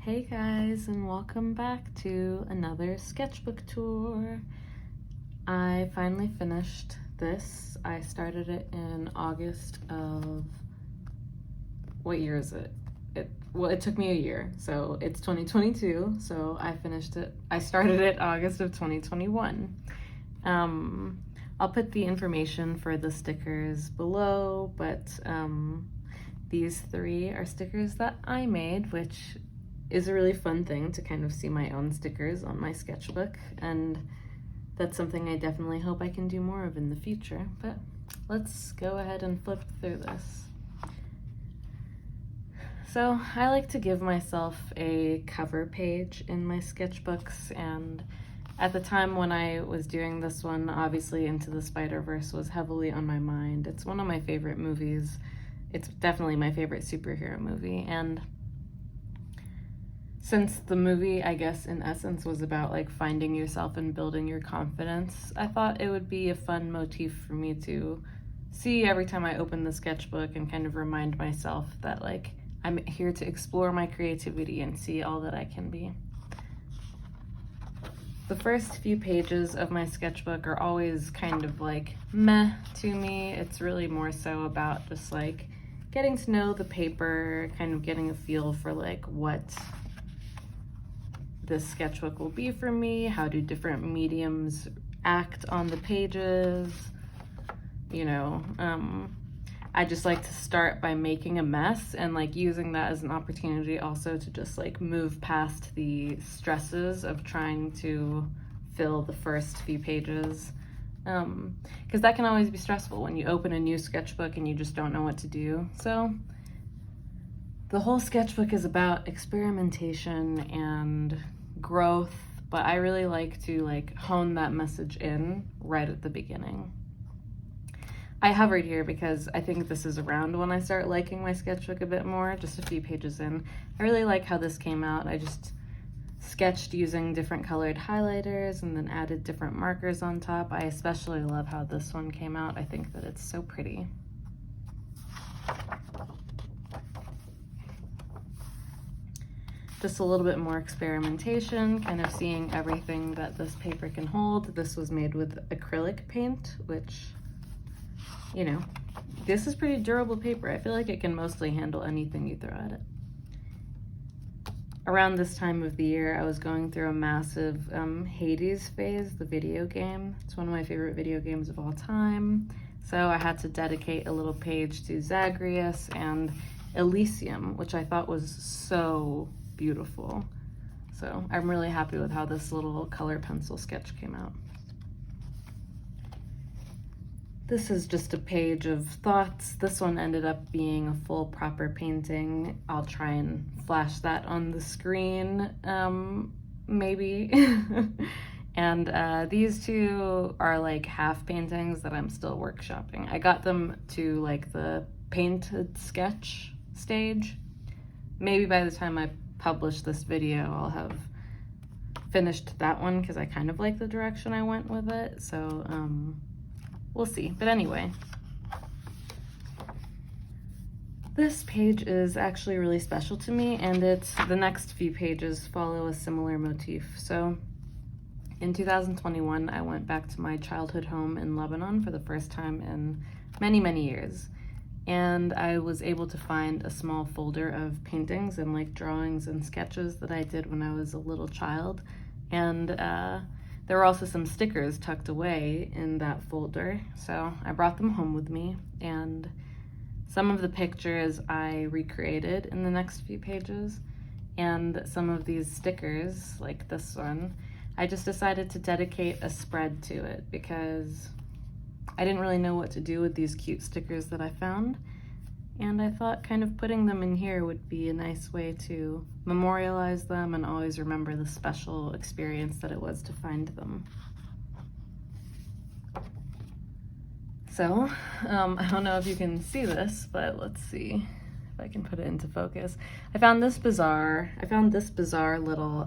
Hey guys, and welcome back to another sketchbook tour. I finally finished this. I started it in August of, what year is it? It took me a year, so it's 2022, so I started it August of 2021. I'll put the information for the stickers below, but these three are stickers that I made, which is a really fun thing to kind of see my own stickers on my sketchbook, and that's something I definitely hope I can do more of in the future. But let's go ahead and flip through this. So I like to give myself a cover page in my sketchbooks, and at the time when I was doing this one, obviously Into the Spider-Verse was heavily on my mind. It's one of my favorite movies. It's definitely my favorite superhero movie, and since the movie, I guess, in essence was about like finding yourself and building your confidence, I thought it would be a fun motif for me to see every time I open the sketchbook and kind of remind myself that like I'm here to explore my creativity and see all that I can be. The first few pages of my sketchbook are always kind of like meh to me. It's really more so about just like getting to know the paper, kind of getting a feel for like what this sketchbook will be for me, how do different mediums act on the pages, you know. I just like to start by making a mess and like using that as an opportunity also to just like move past the stresses of trying to fill the first few pages, because that can always be stressful when you open a new sketchbook and you just don't know what to do. So the whole sketchbook is about experimentation and growth, but I really like to like hone that message in right at the beginning. I hovered here because I think this is around when I start liking my sketchbook a bit more, just a few pages in. I really like how this came out. I just sketched using different colored highlighters and then added different markers on top. I especially love how this one came out. I think that it's so pretty. Just a little bit more experimentation, kind of seeing everything that this paper can hold. This was made with acrylic paint, which, you know, this is pretty durable paper. I feel like it can mostly handle anything you throw at it. Around this time of the year, I was going through a massive Hades phase, the video game. It's one of my favorite video games of all time. So I had to dedicate a little page to Zagreus and Elysium, which I thought was so beautiful. So I'm really happy with how this little color pencil sketch came out. This is just a page of thoughts. This one ended up being a full proper painting. I'll try and flash that on the screen, maybe. And these two are like half paintings that I'm still workshopping. I got them to like the painted sketch stage. Maybe by the time I publish this video, I'll have finished that one because I kind of like the direction I went with it. So we'll see. But anyway, this page is actually really special to me, and the next few pages follow a similar motif. So in 2021, I went back to my childhood home in Lebanon for the first time in many, many years. And I was able to find a small folder of paintings and like drawings and sketches that I did when I was a little child. And there were also some stickers tucked away in that folder. So I brought them home with me, and some of the pictures I recreated in the next few pages, and some of these stickers, like this one, I just decided to dedicate a spread to it because I didn't really know what to do with these cute stickers that I found, and I thought kind of putting them in here would be a nice way to memorialize them and always remember the special experience that it was to find them. So, I don't know if you can see this, but let's see if I can put it into focus. I found this bizarre little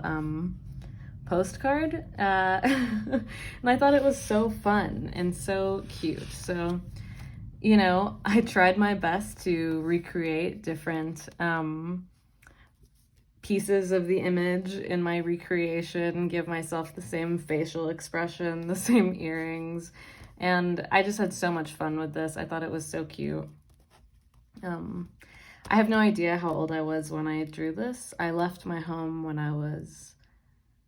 postcard, and I thought it was so fun and so cute. So, you know, I tried my best to recreate different pieces of the image in my recreation, give myself the same facial expression, the same earrings, and I just had so much fun with this. I thought it was so cute. I have no idea how old I was when I drew this. I left my home when I was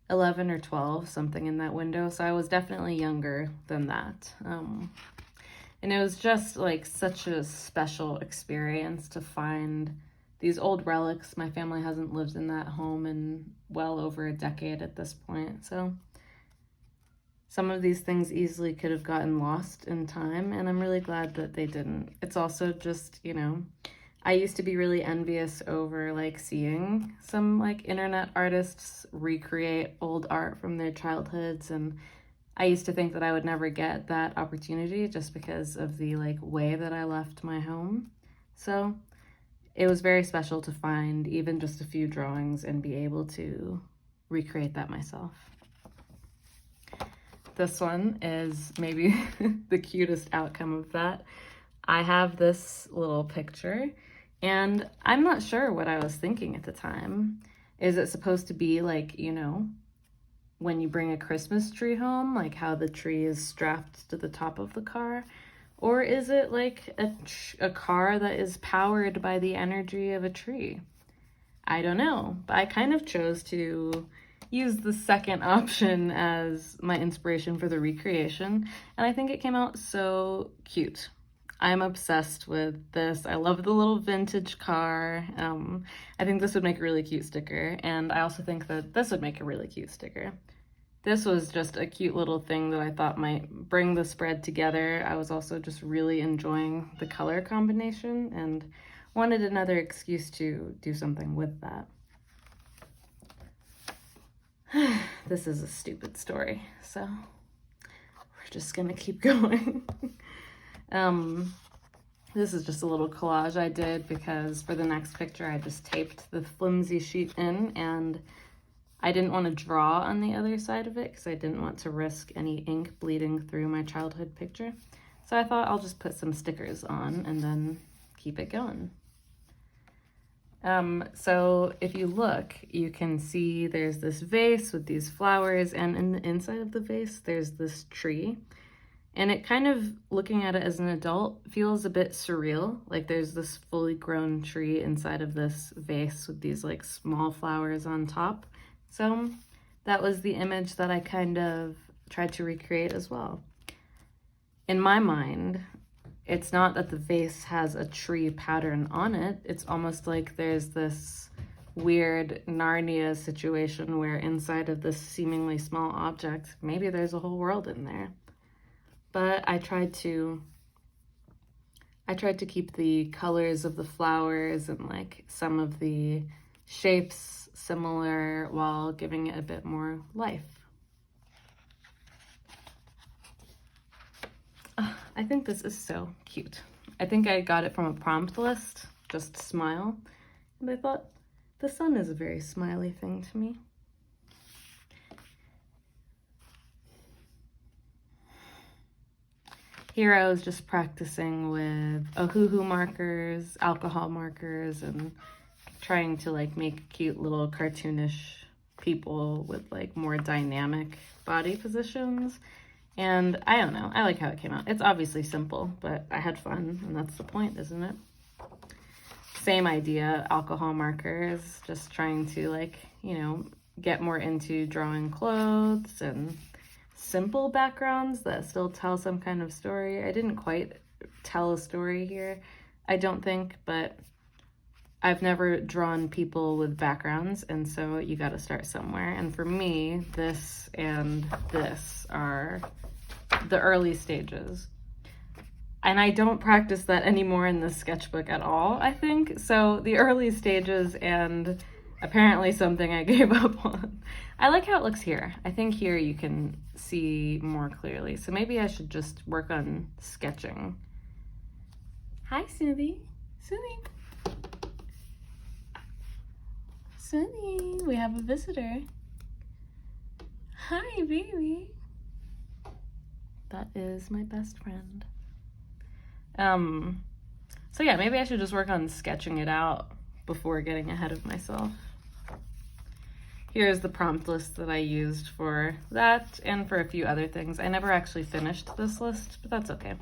11 or 12, something in that window, so I was definitely younger than that. And it was just like such a special experience to find these old relics. My family hasn't lived in that home in well over a decade at this point, so some of these things easily could have gotten lost in time, and I'm really glad that they didn't. It's also just, you know, I used to be really envious over like seeing some like internet artists recreate old art from their childhoods, and I used to think that I would never get that opportunity just because of the like way that I left my home. So it was very special to find even just a few drawings and be able to recreate that myself. This one is maybe the cutest outcome of that. I have this little picture, and I'm not sure what I was thinking at the time. Is it supposed to be like, you know, when you bring a Christmas tree home, like how the tree is strapped to the top of the car? Or is it like a car that is powered by the energy of a tree? I don't know, but I kind of chose to use the second option as my inspiration for the recreation, and I think it came out so cute. I'm obsessed with this. I love the little vintage car. I think this would make a really cute sticker, and I also think that this would make a really cute sticker. This was just a cute little thing that I thought might bring the spread together. I was also just really enjoying the color combination and wanted another excuse to do something with that. This is a stupid story, so we're just gonna keep going. This is just a little collage I did because for the next picture I just taped the flimsy sheet in, and I didn't want to draw on the other side of it because I didn't want to risk any ink bleeding through my childhood picture. So I thought I'll just put some stickers on and then keep it going. So if you look, you can see there's this vase with these flowers, and in the inside of the vase, there's this tree. And it kind of, looking at it as an adult, feels a bit surreal. Like there's this fully grown tree inside of this vase with these like small flowers on top. So that was the image that I kind of tried to recreate as well. In my mind, it's not that the vase has a tree pattern on it. It's almost like there's this weird Narnia situation where inside of this seemingly small object, maybe there's a whole world in there. But I tried to keep the colors of the flowers and like some of the shapes similar while giving it a bit more life. I think this is so cute. I think I got it from a prompt list, just smile, and I thought the sun is a very smiley thing to me. Here I was just practicing with Ohuhu markers, alcohol markers, and trying to like make cute little cartoonish people with like more dynamic body positions. And I don't know, I like how it came out. It's obviously simple, but I had fun, and that's the point, isn't it? Same idea, alcohol markers, just trying to like, you know, get more into drawing clothes and simple backgrounds that still tell some kind of story. I didn't quite tell a story here, I don't think, but I've never drawn people with backgrounds, and so you gotta start somewhere. And for me, this and this are the early stages. And I don't practice that anymore in this sketchbook at all, I think. So the early stages and apparently something I gave up on. I like how it looks here. I think here you can see more clearly. So maybe I should just work on sketching. Hi, Sunny. Sunny. Sunny, we have a visitor. Hi, baby. That is my best friend. So yeah, maybe I should just work on sketching it out before getting ahead of myself. here's the prompt list that I used for that and for a few other things. I never actually finished this list, but that's okay.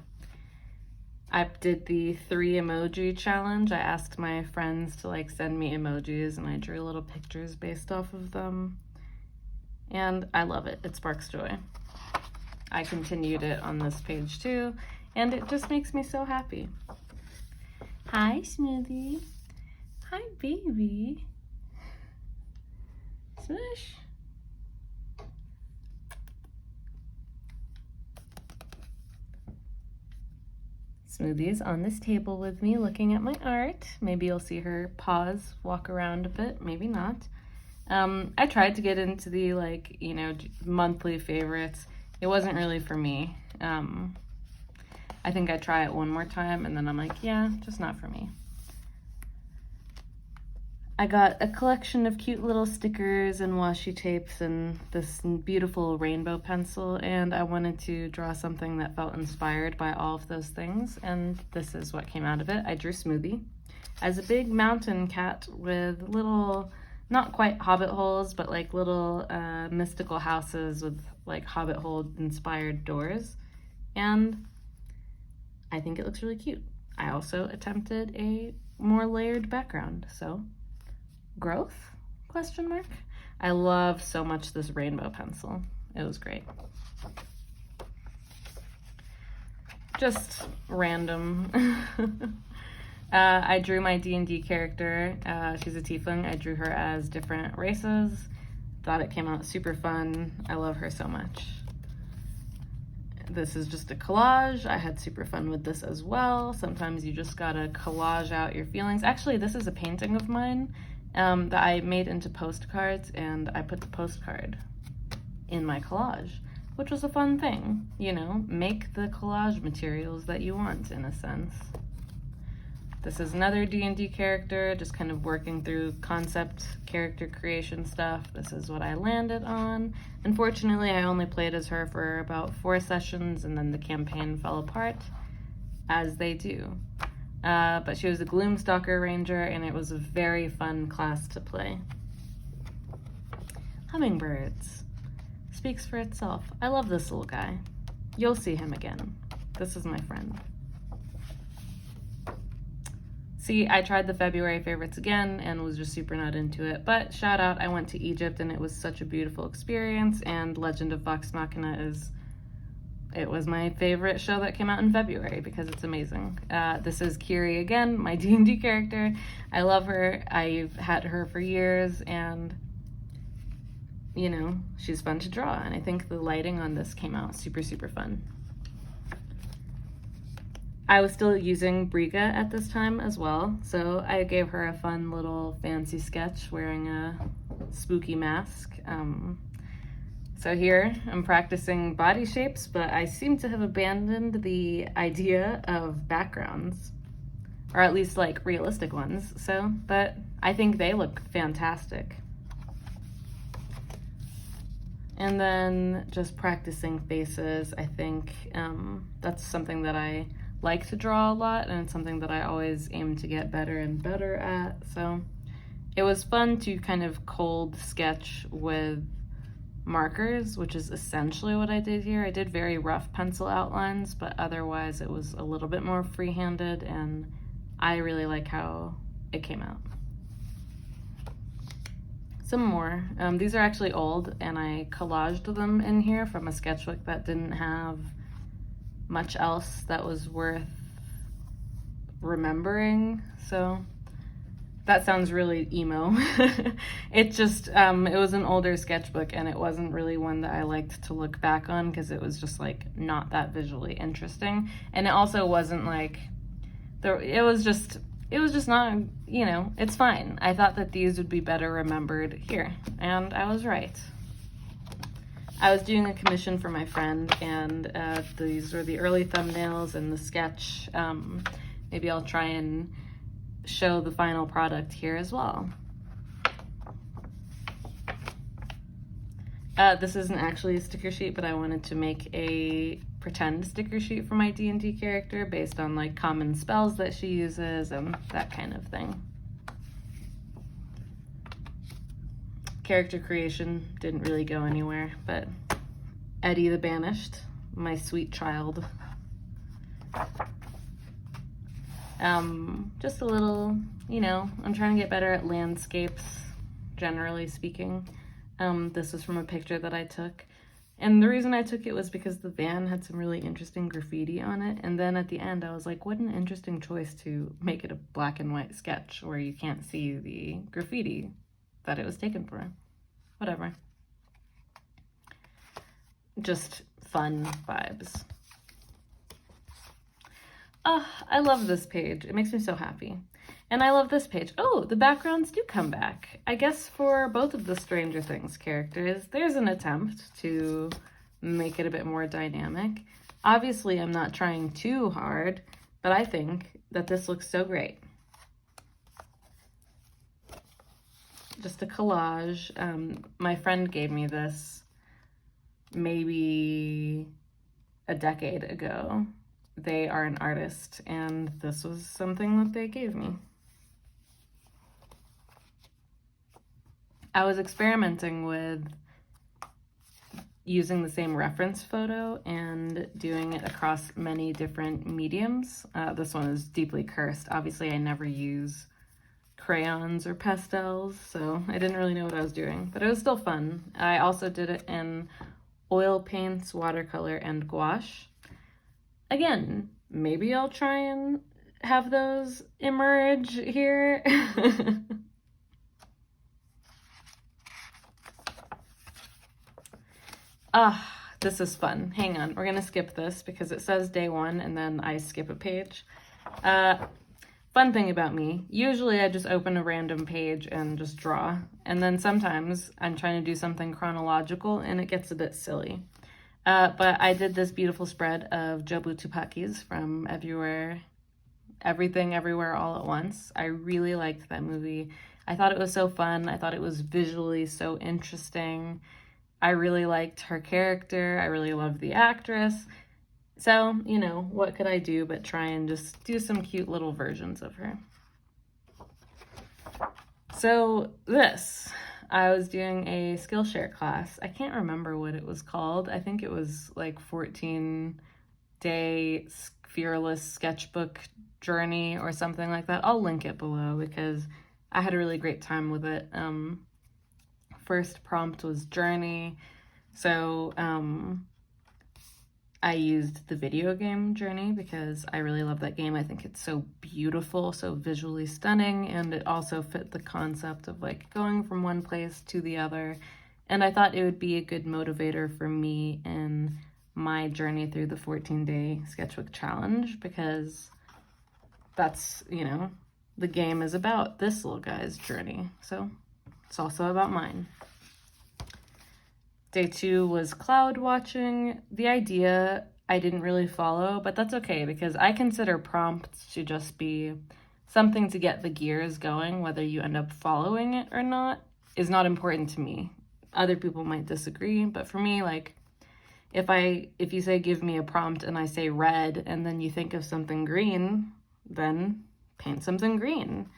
I did the 3 emoji challenge. I asked my friends to like send me emojis and I drew little pictures based off of them. And I love it. It sparks joy. I continued it on this page too, and it just makes me so happy. Hi, Smoothie. Hi, baby. Smush. Smoothie's on this table with me looking at my art. Maybe you'll see her pause, walk around a bit, maybe not. I tried to get into the like, you know, monthly favorites. It wasn't really for me. I think I'd try it one more time and then I'm like, yeah, just not for me. I got a collection of cute little stickers and washi tapes and this beautiful rainbow pencil, and I wanted to draw something that felt inspired by all of those things, and this is what came out of it. I drew Smoothie as a big mountain cat with little, not quite hobbit holes, but like little mystical houses with like hobbit hole inspired doors, and I think it looks really cute. I also attempted a more layered background, so growth? Question mark. I love so much this rainbow pencil. It was great. Just random. I drew my D&D character. She's a tiefling. I drew her as different races. Thought it came out super fun. I love her so much. This is just a collage. I had super fun with this as well. Sometimes you just gotta collage out your feelings. Actually, this is a painting of mine that I made into postcards, and I put the postcard in my collage, which was a fun thing, you know, make the collage materials that you want in a sense. This is another D&D character, just kind of working through concept character creation stuff. This is what I landed on. Unfortunately, I only played as her for about 4 sessions and then the campaign fell apart, as they do. But she was a Gloomstalker Ranger, and it was a very fun class to play. Hummingbirds. Speaks for itself. I love this little guy. You'll see him again. This is my friend. See, I tried the February favorites again and was just super not into it, but shout out, I went to Egypt and it was such a beautiful experience, and Legend of Vox Machina it was my favorite show that came out in February because it's amazing. This is Kiri again, my D&D character. I love her. I've had her for years, and you know, she's fun to draw, and I think the lighting on this came out super, super fun. I was still using Briga at this time as well, so I gave her a fun little fancy sketch wearing a spooky mask. So here I'm practicing body shapes, but I seem to have abandoned the idea of backgrounds, or at least like realistic ones. But I think they look fantastic. And then just practicing faces. I think that's something that I like to draw a lot, and it's something that I always aim to get better and better at. So it was fun to kind of cold sketch with markers, which is essentially what I did here. I did very rough pencil outlines, but otherwise it was a little bit more free-handed, and I really like how it came out. Some more. These are actually old, and I collaged them in here from a sketchbook that didn't have much else that was worth remembering, so that sounds really emo. It just, it was an older sketchbook, and it wasn't really one that I liked to look back on because it was just like not that visually interesting. And it also wasn't like, it was just not, you know, it's fine. I thought that these would be better remembered here, and I was right. I was doing a commission for my friend, and these were the early thumbnails and the sketch. Maybe I'll try and show the final product here as well. This isn't actually a sticker sheet, but I wanted to make a pretend sticker sheet for my D&D character based on like common spells that she uses and that kind of thing. character creation didn't really go anywhere, but Eddie the Banished, my sweet child. Just a little, you know, I'm trying to get better at landscapes, generally speaking. This was from a picture that I took. And the reason I took it was because the van had some really interesting graffiti on it. And then at the end, I was like, what an interesting choice to make it a black and white sketch where you can't see the graffiti that it was taken for. Whatever. Just fun vibes. I love this page. It makes me so happy. And I love this page. Oh, the backgrounds do come back. I guess for both of the Stranger Things characters, there's an attempt to make it a bit more dynamic. Obviously, I'm not trying too hard, but I think that this looks so great. Just a collage. My friend gave me this maybe a decade ago. They are an artist, and this was something that they gave me. I was experimenting with using the same reference photo and doing it across many different mediums. This one is deeply cursed. Obviously, I never use crayons or pastels, so I didn't really know what I was doing, but it was still fun. I also did it in oil paints, watercolor, and gouache. Again, maybe I'll try and have those emerge here. This is fun. Hang on, we're gonna skip this because it says day one and then I skip a page. Fun thing about me, usually I just open a random page and just draw. And then sometimes I'm trying to do something chronological and it gets a bit silly. But I did this beautiful spread of Jobu Tupaki's from Everything, Everywhere, All at Once. I really liked that movie. I thought it was so fun. I thought it was visually so interesting. I really liked her character. I really loved the actress. So, you know, what could I do but try and just do some cute little versions of her. So this, I was doing a Skillshare class. I can't remember what it was called. I think it was like 14-day fearless sketchbook journey or something like that. I'll link it below because I had a really great time with it. First prompt was journey. So I used the video game Journey because I really love that game. I think it's so beautiful, so visually stunning, and it also fit the concept of like going from one place to the other. And I thought it would be a good motivator for me in my journey through the 14-day sketchbook challenge because that's, you know, the game is about this little guy's journey. So it's also about mine. Day 2 was cloud watching. The idea I didn't really follow, but that's okay because I consider prompts to just be something to get the gears going. Whether you end up following it or not is not important to me. Other people might disagree, but for me, like, if you say give me a prompt and I say red and then you think of something green, then paint something green.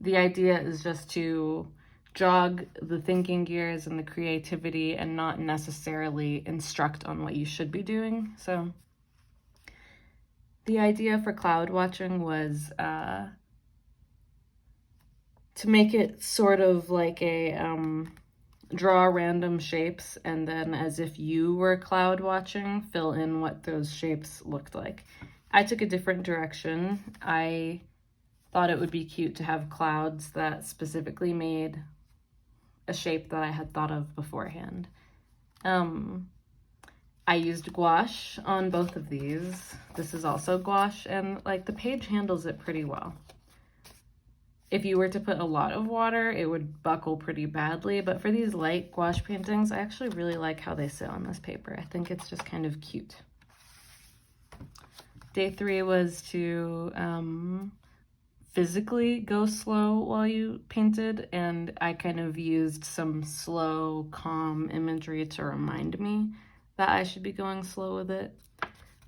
The idea is just to jog the thinking gears and the creativity and not necessarily instruct on what you should be doing. So the idea for cloud watching was to make it sort of like a draw random shapes and then as if you were cloud watching, fill in what those shapes looked like. I took a different direction. I thought it would be cute to have clouds that specifically made a shape that I had thought of beforehand. I used gouache on both of these. This is also gouache, and like the page handles it pretty well. If you were to put a lot of water, it would buckle pretty badly, but for these light gouache paintings, I actually really like how they sit on this paper. I think it's just kind of cute. Day 3 was to physically go slow while you painted, and I kind of used some slow, calm imagery to remind me that I should be going slow with it.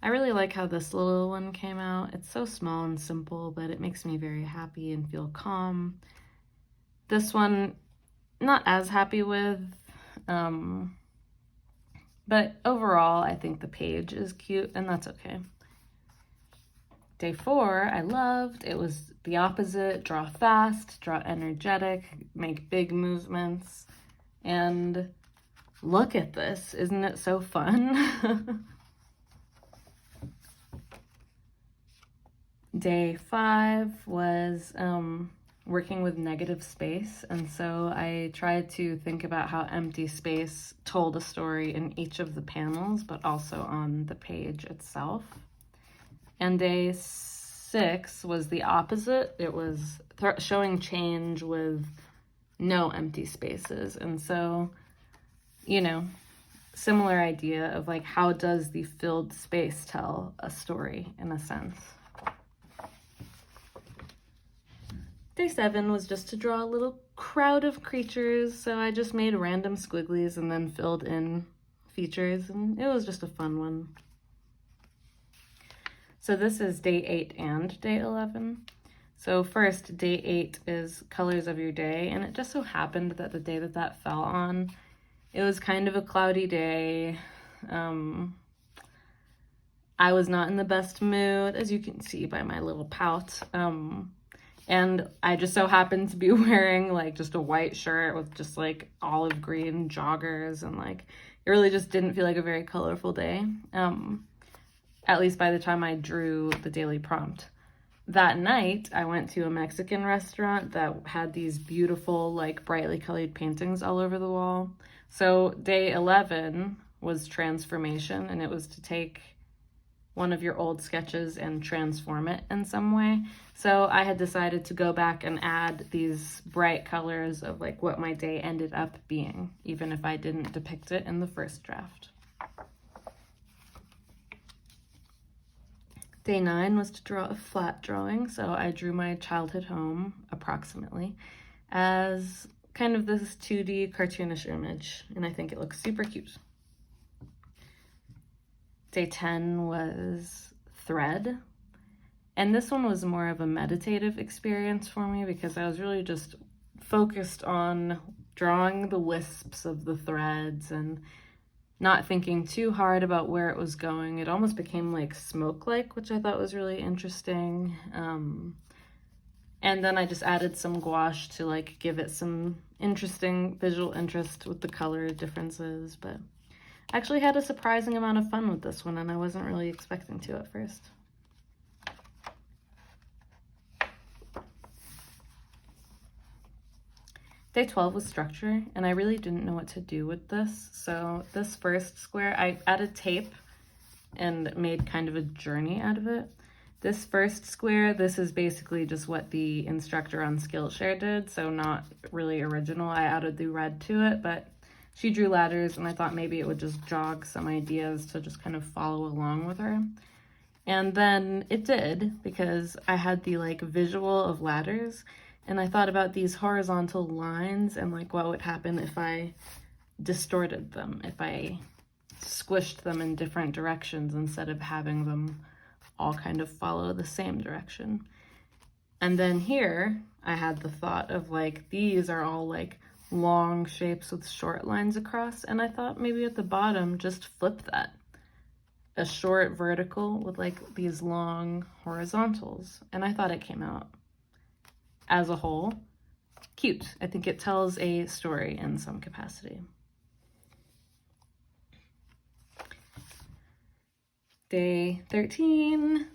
I really like how this little one came out. It's so small and simple, but it makes me very happy and feel calm. This one, not as happy with. But overall, I think the page is cute, and that's okay. Day 4, I loved. It was the opposite: draw fast, draw energetic, make big movements. And look at this. Isn't it so fun? Day 5 was working with negative space, and so I tried to think about how empty space told a story in each of the panels, but also on the page itself. And day 6 was the opposite. It was showing change with no empty spaces. And so, you know, similar idea of like, how does the filled space tell a story in a sense? Day 7 was just to draw a little crowd of creatures, so I just made random squigglies and then filled in features, and it was just a fun one. So this is day 8 and day 11. So first, day 8 is colors of your day, and it just so happened that the day that fell on, it was kind of a cloudy day. I was not in the best mood, as you can see by my little pout. And I just so happened to be wearing like just a white shirt with just like olive green joggers, and like it really just didn't feel like a very colorful day. At least by the time I drew the daily prompt. That night, I went to a Mexican restaurant that had these beautiful, like brightly colored paintings all over the wall. So day 11 was transformation, and it was to take one of your old sketches and transform it in some way. So I had decided to go back and add these bright colors of like what my day ended up being, even if I didn't depict it in the first draft. Day 9 was to draw a flat drawing, so I drew my childhood home, approximately, as kind of this 2D cartoonish image, and I think it looks super cute. Day 10 was thread, and this one was more of a meditative experience for me because I was really just focused on drawing the wisps of the threads and not thinking too hard about where it was going. It almost became like smoke-like, which I thought was really interesting. And then I just added some gouache to like give it some interesting visual interest with the color differences, but I actually had a surprising amount of fun with this one, and I wasn't really expecting to at first. Day 12 was structure, and I really didn't know what to do with this. So this first square, I added tape and made kind of a journey out of it. This first square, this is basically just what the instructor on Skillshare did, so not really original. I added the red to it, but she drew ladders, and I thought maybe it would just jog some ideas to just kind of follow along with her. And then it did, because I had the like visual of ladders, and I thought about these horizontal lines and like what would happen if I distorted them, if I squished them in different directions instead of having them all kind of follow the same direction. And then here I had the thought of like, these are all like long shapes with short lines across, and I thought maybe at the bottom just flip that. A short vertical with like these long horizontals, and I thought it came out as a whole cute. I think it tells a story in some capacity. Day 13,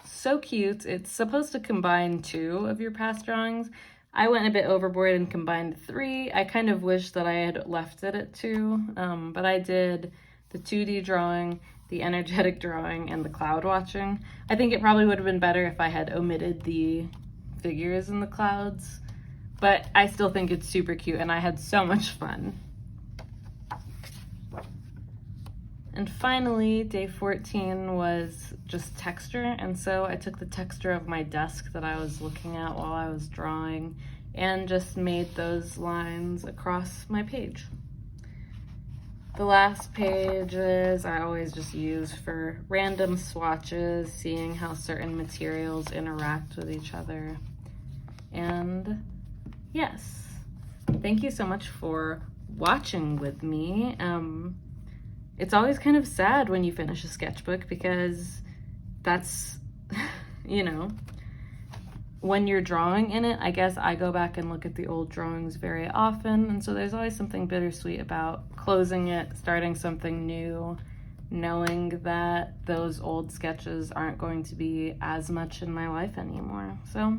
so cute. It's supposed to combine 2 of your past drawings. I went a bit overboard and combined 3. I kind of wish that I had left it at 2, but I did the 2D drawing, the energetic drawing, and the cloud watching. I think it probably would have been better if I had omitted the figures in the clouds, but I still think it's super cute, and I had so much fun. And finally, day 14 was just texture, and so I took the texture of my desk that I was looking at while I was drawing and just made those lines across my page. The last pages I always just use for random swatches, seeing how certain materials interact with each other. And yes, thank you so much for watching with me. It's always kind of sad when you finish a sketchbook because that's, you know, when you're drawing in it, I guess I go back and look at the old drawings very often, and so there's always something bittersweet about closing it, starting something new, knowing that those old sketches aren't going to be as much in my life anymore. So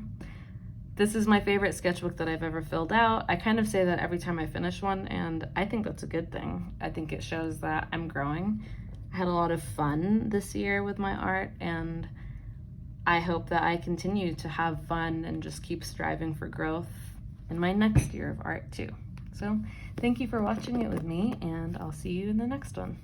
this is my favorite sketchbook that I've ever filled out. I kind of say that every time I finish one, and I think that's a good thing. I think it shows that I'm growing. I had a lot of fun this year with my art, and I hope that I continue to have fun and just keep striving for growth in my next year of art too. So thank you for watching it with me, and I'll see you in the next one.